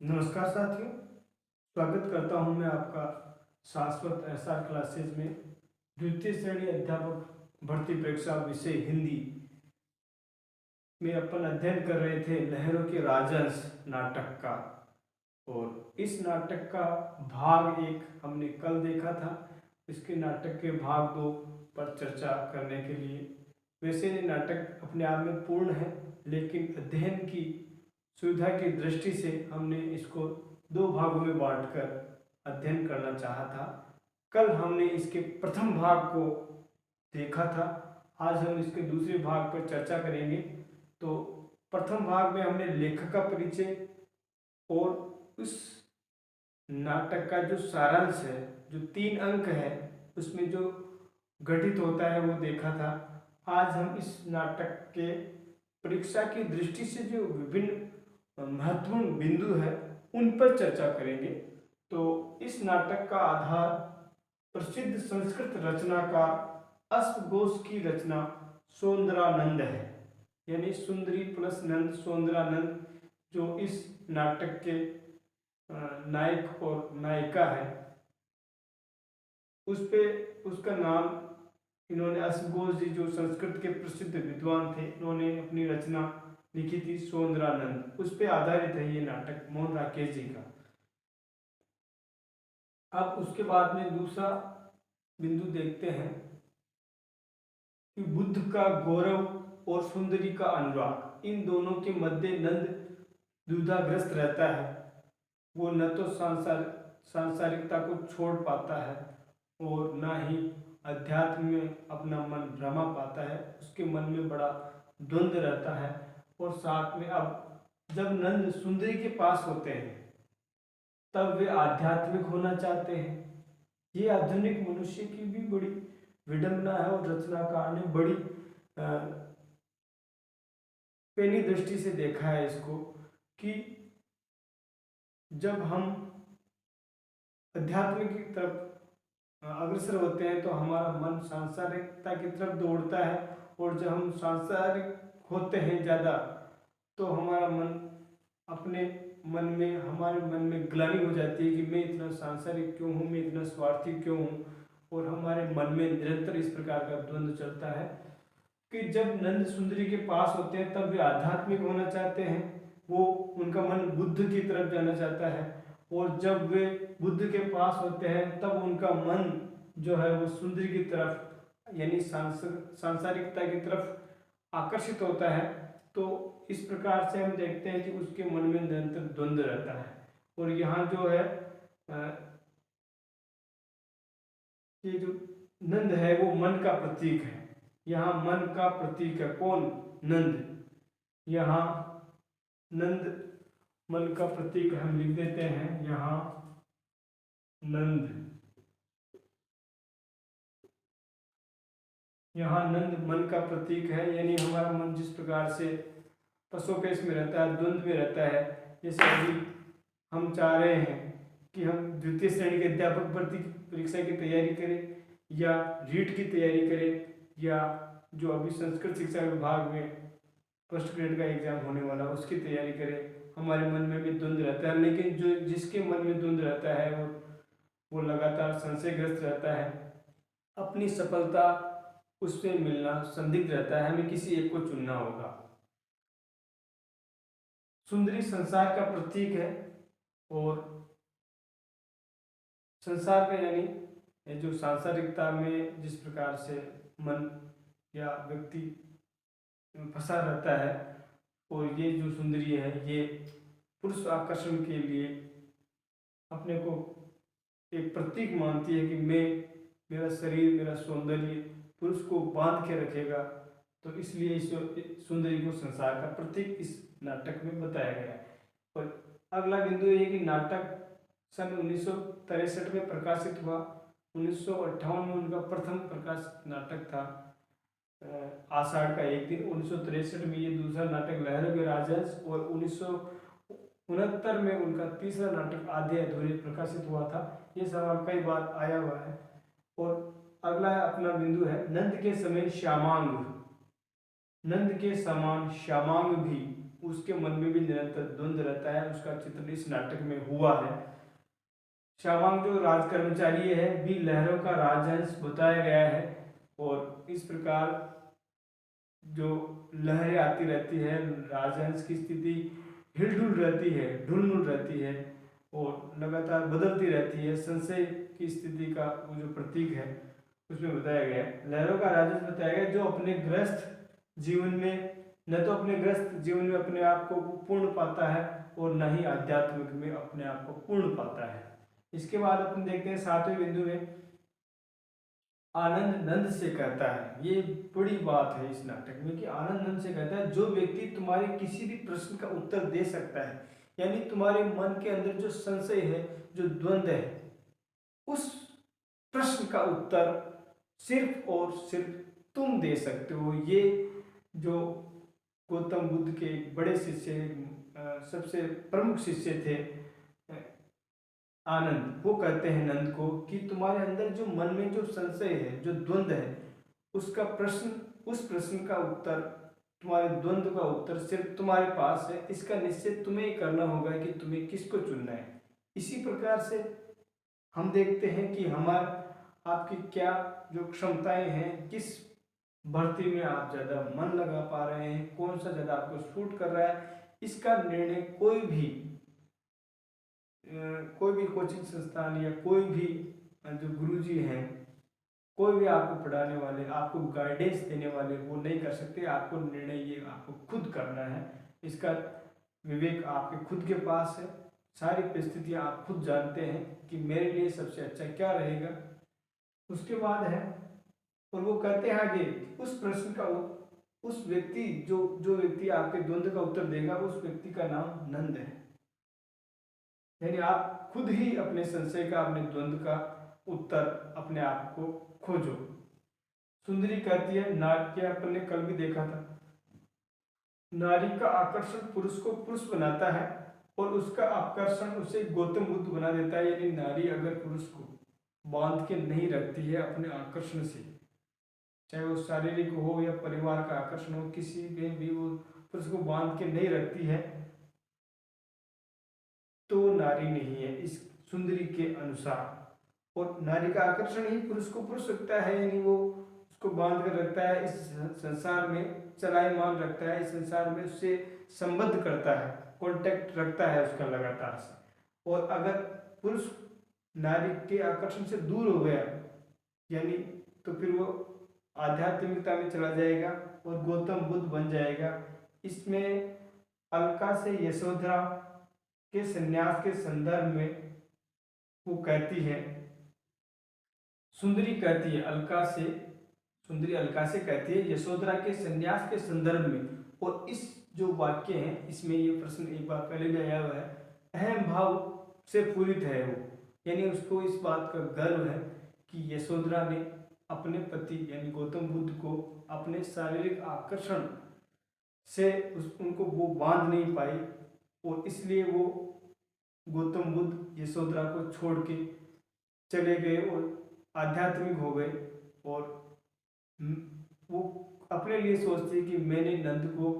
नमस्कार साथियों, स्वागत करता हूं मैं आपका शाश्वत एसआर क्लासेज में। द्वितीय श्रेणी अध्यापक भर्ती परीक्षा विषय हिंदी में अपन अध्ययन कर रहे थे लहरों के राजहंस नाटक का। और इस नाटक का भाग एक हमने कल देखा था। इसके नाटक के भाग दो पर चर्चा करने के लिए, वैसे ये नाटक अपने आप में पूर्ण है, लेकिन अध्ययन की सुविधा की दृष्टि से हमने इसको दो भागों में बांटकर अध्ययन करना चाहा था। कल हमने इसके प्रथम भाग को देखा था, आज हम इसके दूसरे भाग पर चर्चा करेंगे। तो प्रथम भाग में हमने लेखक का परिचय और उस नाटक का जो सारांश है, जो 3 अंक है, उसमें जो गठित होता है वो देखा था। आज हम इस नाटक के परीक्षा की दृष्टि से जो विभिन्न महत्वपूर्ण बिंदु है उन पर चर्चा करेंगे। तो इस नाटक का आधार प्रसिद्ध संस्कृत रचनाकार अश्वघोष की रचना सौंदरानंद है, यानी सुंदरी प्लस नंद सौंदरानंद, जो इस नाटक के नायक और नायिका है। उस पे उसका नाम इन्होंने अश्वघोष जी, जो संस्कृत के प्रसिद्ध विद्वान थे, इन्होंने अपनी रचना लिखी थी सौंदरानंद। उस पे आधारित है ये नाटक मोहन राकेश जी का। अब उसके बाद में दूसरा बिंदु देखते हैं कि बुद्ध का गौरव और सुंदरी का अनुराग, इन दोनों के मध्य नंद द्विधाग्रस्त रहता है। वो न तो सांसारिकता को छोड़ पाता है और न ही अध्यात्म में अपना मन रमा पाता है। उसके मन में बड़ा द्वंद्व रहता है। और साथ में अब जब नंद सुंदरी के पास होते हैं तब वे आध्यात्मिक होना चाहते हैं। ये आधुनिक मनुष्य की भी बड़ी विडंबना है और रचनाकार ने बड़ी पेनी दृष्टि से देखा है इसको, कि जब हम अध्यात्म की तरफ अग्रसर होते हैं तो हमारा मन सांसारिकता की तरफ दौड़ता है, और जब हम सांसारिक होते हैं ज़्यादा तो हमारा मन अपने हमारे मन में ग्लानि हो जाती है कि मैं इतना सांसारिक क्यों हूँ, मैं इतना स्वार्थी क्यों हूँ। और हमारे मन में निरंतर इस प्रकार का द्वंद्व चलता है कि जब नंद सुंदरी के पास होते हैं तब वे आध्यात्मिक होना चाहते हैं, वो उनका मन बुद्ध की तरफ जाना चाहता है। और जब वे बुद्ध के पास होते हैं तब उनका मन जो है वो सुंदरी की तरफ, यानी सांसारिकता की तरफ आकर्षित होता है। तो इस प्रकार से हम देखते हैं कि उसके मन में निरंतर द्वंद्व रहता है। और यहाँ जो है ये जो नंद है वो मन का प्रतीक है। यहाँ मन का प्रतीक है कौन? नंद। यहाँ नंद मन का प्रतीक हम लिख देते हैं यहाँ नंद। यहाँ नंद मन का प्रतीक है, यानी हमारा मन जिस प्रकार से पसोपेश में रहता है, द्वंद्व में रहता है। जैसे अभी हम चाह रहे हैं कि हम द्वितीय श्रेणी के अध्यापक भर्ती परीक्षा की तैयारी करें, या रीट की तैयारी करें, या जो अभी संस्कृत शिक्षा विभाग में फर्स्ट ग्रेड का एग्जाम होने वाला उसकी तैयारी करें। हमारे मन में भी द्वंद्व रहता है, लेकिन जो जिसके मन में द्वंद्व रहता है वो लगातार संशयग्रस्त रहता है। अपनी सफलता उससे मिलना संदिग्ध रहता है, हमें किसी एक को चुनना होगा। सुंदरी संसार का प्रतीक है, और संसार का यानी जो सांसारिकता में जिस प्रकार से मन या व्यक्ति फंसा रहता है, और ये जो सुंदरी है ये पुरुष आकर्षण के लिए अपने को एक प्रतीक मानती है कि मेरा शरीर, मेरा सौंदर्य पुरुष को बांध के रखेगा। तो इसलिए इस सुंदरी को संसार का प्रतीक इस नाटक में बताया गया है। और अगला बिंदु ये कि नाटक सन 1963 में प्रकाशित हुआ। 1958 में उनका प्रथम प्रकाशित नाटक था आषाढ़ का एक दिन। 1963 में ये दूसरा नाटक लहरों के राजहंस, और 1969 में उनका तीसरा नाटक आधे अधूरे प्रकाशित हुआ था। ये सवाल कई बार आया हुआ है। और अगला अपना बिंदु है नंद के समान श्यामांग भी उसके मन में भी निरंतर द्वंद्व रहता है। उसका चित्रण इस नाटक में हुआ है। शावांग जो राज कर्मचारी है भी लहरों का राजहंस बताया गया है, और इस प्रकार जो लहरें आती रहती है, राजहंस की स्थिति हिलडुल रहती है, ढुलमुल रहती है और लगातार बदलती रहती है। संशय की स्थिति का वो जो प्रतीक है उसमें बताया गया है। लहरों का राजहंस बताया गया जो अपने ग्रस्त जीवन में न तो अपने ग्रस्त जीवन में अपने आप को पूर्ण पाता है और न ही आध्यात्मिक में अपने आप को पूर्ण पाता है। इसके बाद अपन देखते हैं 7वें बिंदु में आनंद नंद से कहता है। ये बड़ी बात है इस नाटक में कि आनंद नंद से कहता है जो व्यक्ति तुम्हारे किसी भी प्रश्न का उत्तर दे सकता है, यानी तुम्हारे मन के अंदर जो संशय है, जो द्वंद्व है, उस प्रश्न का उत्तर सिर्फ और सिर्फ तुम दे सकते हो। ये जो गौतम बुद्ध के बड़े शिष्य, सबसे प्रमुख शिष्य थे आनंद, वो कहते हैं नंद को कि तुम्हारे अंदर जो मन में जो संशय है, जो द्वंद्व है, उसका प्रश्न, उस प्रश्न का उत्तर, तुम्हारे द्वंद्व का उत्तर सिर्फ तुम्हारे पास है। इसका निश्चय तुम्हें ही करना होगा कि तुम्हें किसको चुनना है। इसी प्रकार से हम देखते हैं कि आपकी क्या जो क्षमताएं हैं, किस भर्ती में आप ज़्यादा मन लगा पा रहे हैं, कौन सा ज़्यादा आपको सूट कर रहा है, इसका निर्णय कोई भी कोचिंग संस्थान या कोई भी जो गुरुजी हैं, कोई भी आपको पढ़ाने वाले, आपको गाइडेंस देने वाले, वो नहीं कर सकते। आपको निर्णय ये आपको खुद करना है। इसका विवेक आपके खुद के पास है। सारी परिस्थितियां आप खुद जानते हैं कि मेरे लिए सबसे अच्छा क्या रहेगा। उसके बाद है, और वो कहते हैं आगे, उस प्रश्न का उस व्यक्ति जो व्यक्ति आपके द्वंद्व का उत्तर देगा, उस व्यक्ति का नाम नंद है। यानी आप खुद ही अपने संशय का, अपने द्वंद्व का उत्तर अपने आप को खोजो। सुंदरी कहती है, नाट्य अपन ने कल भी देखा था, नारी का आकर्षण पुरुष को पुरुष बनाता है और उसका आकर्षण उसे गौतम बुद्ध बना देता है। यानी नारी अगर पुरुष को बांध के नहीं रखती है अपने आकर्षण से, चाहे वो शारीरिक हो या परिवार का आकर्षण हो, किसी में भी वो पुरुष को बांध के नहीं रखती है तो नारी नहीं है इस सुंदरी के अनुसार। और नारी का आकर्षण ही पुरुष को पुरुष रखता है, यानी वो उसको बांध कर रखता है, इस संसार में चलायमान रखता है, इस संसार में उससे संबद्ध करता है, कांटेक्ट रखता है उसका लगातार से। और अगर पुरुष नारी के आकर्षण से दूर हो गया, यानी तो फिर वो आध्यात्मिकता में चला जाएगा और गौतम बुद्ध बन जाएगा। इसमें अलका से यशोधरा के संन्यास के संदर्भ में वो कहती है, सुंदरी कहती है अलका से, सुंदरी अलका से कहती है यशोधरा के संन्यास के संदर्भ में। और इस जो वाक्य है इसमें ये प्रश्न एक बार पहले भी आया हुआ है, अहम भाव से पूरित है वो, यानी उसको इस बात का गर्व है कि यशोधरा ने अपने पति यानी गौतम बुद्ध को अपने शारीरिक आकर्षण से उनको वो बांध नहीं पाई और इसलिए वो गौतम बुद्ध यशोधरा को छोड़ के चले गए और आध्यात्मिक हो गए। और वो अपने लिए सोचती है कि मैंने नंद को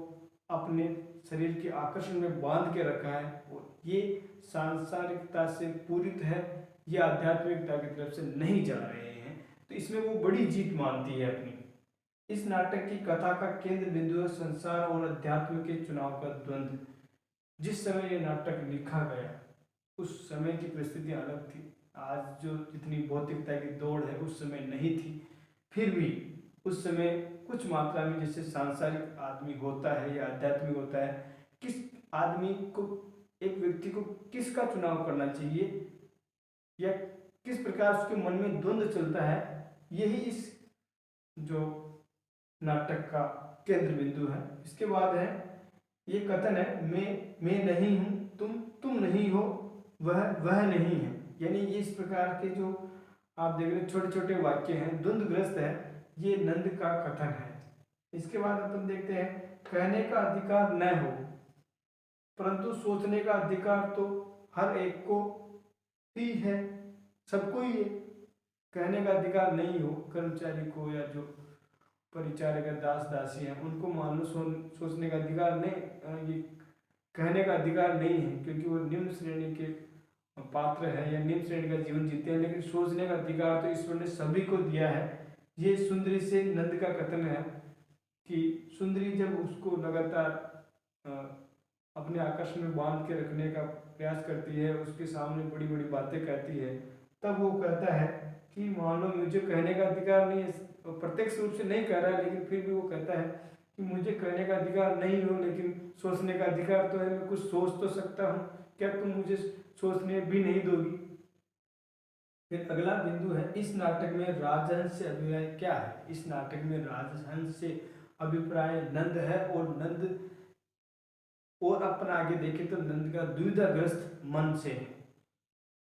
अपने शरीर के आकर्षण में बांध के रखा है और ये सांसारिकता से पूरित है, ये आध्यात्मिकता की तरफ से नहीं जा रहे हैं। तो इसमें वो बड़ी जीत मानती है अपनी। इस नाटक की कथा का केंद्र बिंदु है संसार और अध्यात्म के चुनाव का द्वंद्व। जिस समय ये नाटक लिखा गया उस समय की परिस्थितियां अलग थी। आज जो जितनी भौतिकता की दौड़ है उस समय नहीं थी। फिर भी उस समय कुछ मात्रा में जैसे सांसारिक आदमी होता है या आध्यात्मिक होता है, किस आदमी को, एक व्यक्ति को किसका चुनाव करना चाहिए या किस प्रकार उसके मन में द्वंद्व चलता है, यही इस जो नाटक का केंद्र बिंदु है। इसके बाद है ये कथन है, मैं नहीं हूँ, तुम नहीं हो, वह नहीं है। यानी ये इस प्रकार के जो आप देख रहे छोटे छोटे वाक्य हैं, द्वंद्वग्रस्त है, ये नंद का कथन है। इसके बाद अपन देखते हैं, कहने का अधिकार न हो परंतु सोचने का अधिकार तो हर एक को ही है, सबको ही है। कहने का अधिकार नहीं हो कर्मचारी को या जो परिचारिका दास दासी हैं उनको मान लो सोचने का अधिकार नहीं, ये कहने का अधिकार नहीं है, क्योंकि वो निम्न श्रेणी के पात्र है या निम्न श्रेणी का जीवन जीते हैं, लेकिन सोचने का अधिकार तो ईश्वर ने सभी को दिया है। ये सुंदरी से नंद का कथन है कि सुंदरी जब उसको लगातार अपने आकर्षण में बांध के रखने का प्रयास करती है, उसके सामने बड़ी बड़ी बातें कहती है, तब वो कहता है कि मान लो मुझे कहने का अधिकार नहीं है, प्रत्यक्ष रूप से नहीं कह रहा है, लेकिन फिर भी वो कहता है कि मुझे कहने का अधिकार नहीं हो, लेकिन सोचने का अधिकार तो है, मैं कुछ सोच तो सकता हूँ, क्या तुम मुझे सोचने भी नहीं दोगी। फिर अगला बिंदु है, इस नाटक में राजहंस से अभिप्राय क्या है। इस नाटक में राजहंस से अभिप्राय नंद है, और नंद और अपना आगे देखें तो नंद का द्विधाग्रस्त मन से है।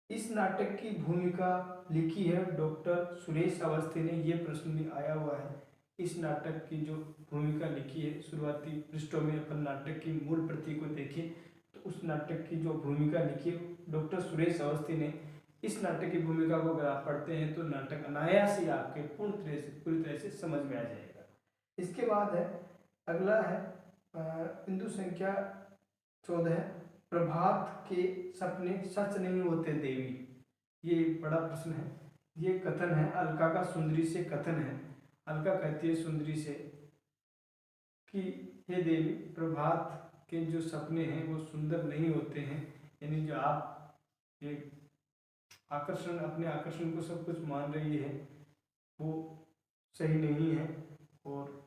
इस नाटक की भूमिका लिखी है डॉक्टर सुरेश अवस्थी ने। ये प्रश्न भी आया हुआ है। इस नाटक की जो भूमिका लिखी है, शुरुआती पृष्ठों में अपन नाटक की मूल प्रति को देखें तो उस नाटक की जो भूमिका लिखी है डॉक्टर सुरेश अवस्थी ने, इस नाटक की भूमिका को अगर आप पढ़ते हैं तो नाटक अनायास ही आपके पूरी तरह से समझ में आ जाएगा। इसके बाद है अगला है बिंदु संख्या 14, प्रभात के सपने सच नहीं होते देवी। ये बड़ा प्रश्न है। ये कथन है अलका का सुंदरी से कथन है। अलका कहती है सुंदरी से कि हे देवी, प्रभात के जो सपने हैं वो सुंदर नहीं होते हैं, यानी जो आप ये आकर्षण, अपने आकर्षण को सब कुछ मान रही है वो सही नहीं है। और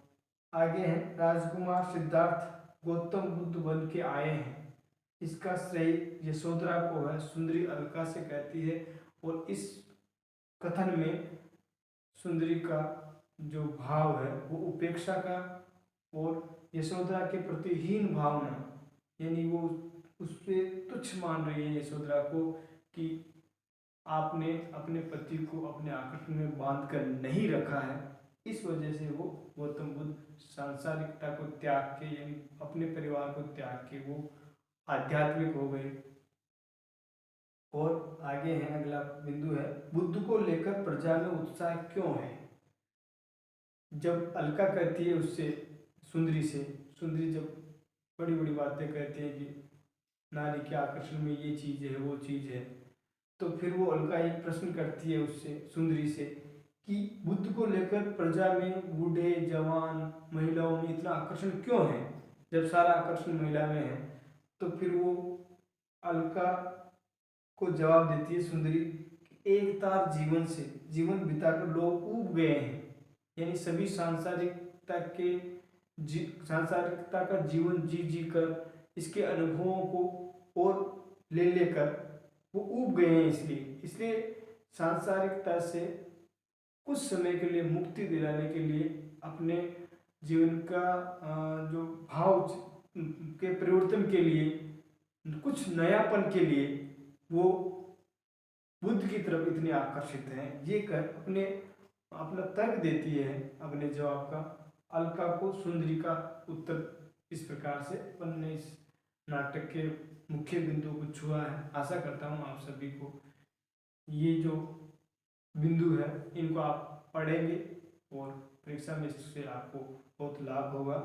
आगे है, राजकुमार सिद्धार्थ गौतम बुद्ध बन के आए हैं, इसका श्रेय यशोधरा को है, सुंदरी अलका से कहती है। और इस कथन में सुंदरी का जो भाव है वो उपेक्षा का और यशोधरा के प्रति हीन भावना, यानी वो उससे तुच्छ मान रही है यशोधरा को कि आपने अपने पति को अपने आकर्षण में बांध कर नहीं रखा है। इस वजह से वो गौतम बुद्ध सांसारिकता को त्याग के, यानी अपने परिवार को त्याग के वो आध्यात्मिक हो गए। और आगे है अगला बिंदु है, बुद्ध को लेकर प्रजा में उत्साह क्यों है। जब अलका कहती है उससे सुंदरी से, सुंदरी जब बड़ी बड़ी बातें कहती है कि नारी के आकर्षण में ये चीज़ है वो चीज़ है, तो फिर वो अलका एक प्रश्न करती है उससे, सुंदरी से, कि बुद्ध को लेकर प्रजा में बूढ़े जवान महिलाओं में इतना आकर्षण क्यों है, जब सारा आकर्षण महिला में है। तो फिर वो अलका को जवाब देती है सुंदरी, एक तार जीवन से जीवन बिताकर लोग ऊब गए हैं, यानी सभी सांसारिकता का जीवन जी जी कर, इसके अनुभवों को और ले लेकर वो ऊब गए हैं। इसलिए सांसारिकता से कुछ समय के लिए मुक्ति दिलाने के लिए अपने जीवन का जो भाव के परिवर्तन के लिए, कुछ नयापन के लिए वो बुद्ध की तरफ इतने आकर्षित हैं। ये कर अपना तर्क देती है अपने जवाब का अलका को। सुंदरी का उत्तर इस प्रकार से अपन ने इस नाटक के मुख्य बिंदु को छुआ है। आशा करता हूँ आप सभी को ये जो बिंदु है इनको आप पढ़ेंगे और परीक्षा में इससे आपको बहुत लाभ होगा।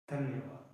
धन्यवाद।